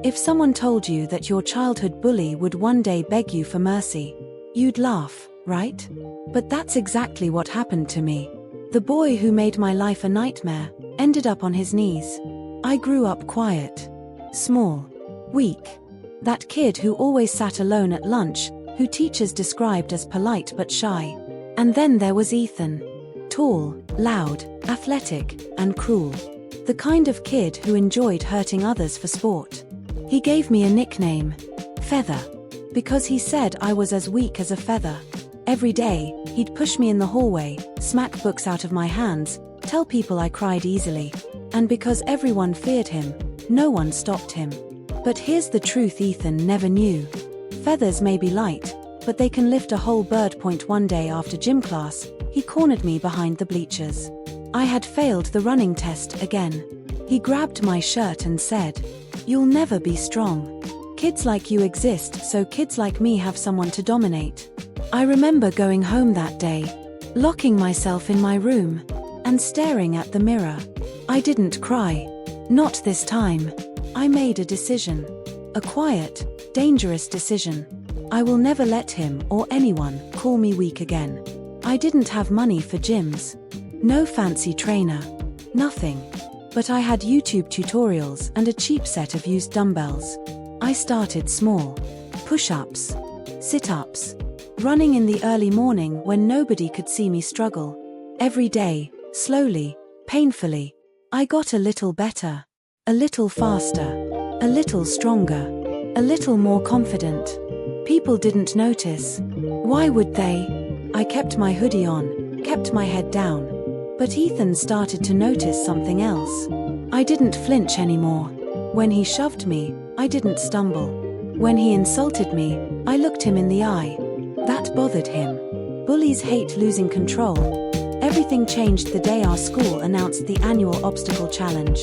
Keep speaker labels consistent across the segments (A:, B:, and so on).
A: If someone told you that your childhood bully would one day beg you for mercy, you'd laugh, right? But that's exactly what happened to me. The boy who made my life a nightmare ended up on his knees. I grew up quiet, small, weak. That kid who always sat alone at lunch, who teachers described as polite but shy. And then there was Ethan. Tall, loud, athletic, and cruel. The kind of kid who enjoyed hurting others for sport. He gave me a nickname, Feather, because he said I was as weak as a feather. Every day, he'd push me in the hallway, smack books out of my hands, tell people I cried easily. And because everyone feared him, no one stopped him. But here's the truth Ethan never knew. Feathers may be light, but they can lift a whole bird. One day after gym class, he cornered me behind the bleachers. I had failed the running test again. He grabbed my shirt and said, "You'll never be strong. Kids like you exist so kids like me have someone to dominate." I remember going home that day, locking myself in my room, and staring at the mirror. I didn't cry. Not this time. I made a decision. A quiet, dangerous decision. I will never let him or anyone call me weak again. I didn't have money for gyms. No fancy trainer. Nothing. But I had YouTube tutorials and a cheap set of used dumbbells. I started small. Push-ups. Sit-ups. Running in the early morning when nobody could see me struggle. Every day, slowly, painfully, I got a little better. A little faster. A little stronger. A little more confident. People didn't notice. Why would they? I kept my hoodie on, kept my head down. But Ethan started to notice something else. I didn't flinch anymore. When he shoved me, I didn't stumble. When he insulted me, I looked him in the eye. That bothered him. Bullies hate losing control. Everything changed the day our school announced the annual obstacle challenge.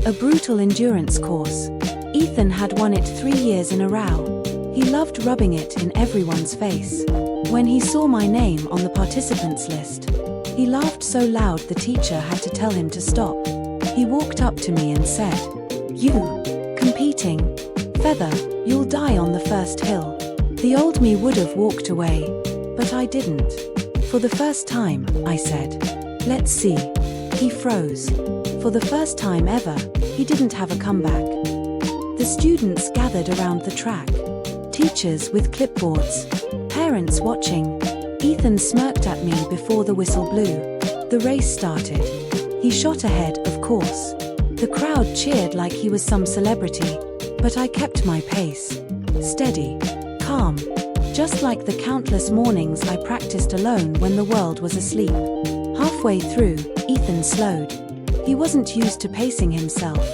A: A brutal endurance course. Ethan had won it 3 years in a row. He loved rubbing it in everyone's face. When he saw my name on the participants list, he laughed so loud the teacher had to tell him to stop. He walked up to me and said, "You, competing? Feather, you'll die on the first hill." The old me would have walked away, but I didn't. "For the first time," I said. "Let's see." He froze. For the first time ever, he didn't have a comeback. The students gathered around the track. Teachers with clipboards. Parents watching. Ethan smirked at me before the whistle blew. The race started. He shot ahead, of course. The crowd cheered like he was some celebrity. But I kept my pace. Steady. Calm. Just like the countless mornings I practiced alone when the world was asleep. Halfway through, Ethan slowed. He wasn't used to pacing himself.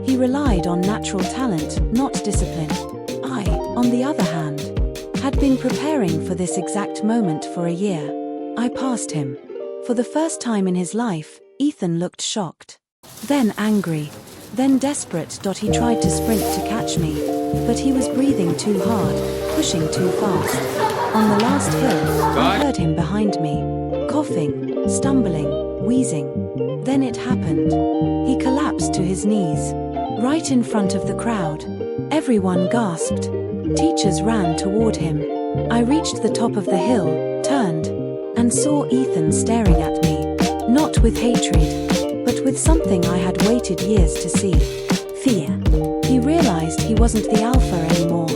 A: He relied on natural talent, not discipline. I, on the other hand, had been preparing for this exact moment for a year. I passed him. For the first time in his life, Ethan looked shocked. Then angry. Then desperate. He tried to sprint to catch me. But he was breathing too hard, pushing too fast. On the last hill, I heard him behind me. Coughing, stumbling, wheezing. Then it happened. He collapsed to his knees. Right in front of the crowd. Everyone gasped. Teachers ran toward him. I reached the top of the hill, turned, and saw Ethan staring at me. Not with hatred, but with something I had waited years to see. Fear. He realized he wasn't the alpha anymore.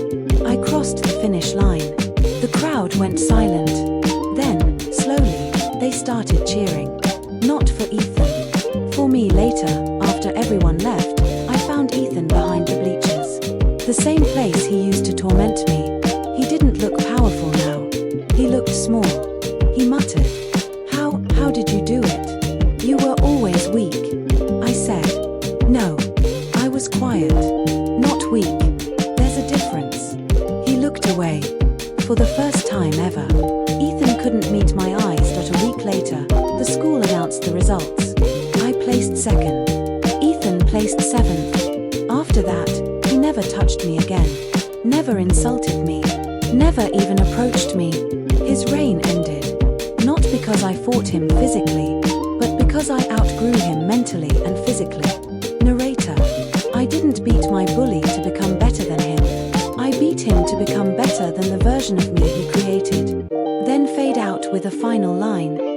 A: I crossed the finish line. The crowd went silent. Then, slowly, they started cheering. Not for Ethan. For me later, after everyone left, I found Ethan behind the bleachers. The same place he used to torment me. He didn't look powerful now. He looked small. He muttered, How did you do it? You were always weak." I said, "No. I was quiet. Not weak. There's a difference." He looked away. For the first time ever, Ethan couldn't meet my eyes. A week later, the school announced the results. I placed second. Ethan placed 7th. After that, he never touched me again. Never insulted me. Never even approached me. His reign ended. Not because I fought him physically, but because I outgrew him mentally and physically. Narrator. I didn't beat my bully to become better. better than the version of me he created. Then fade out with a final line.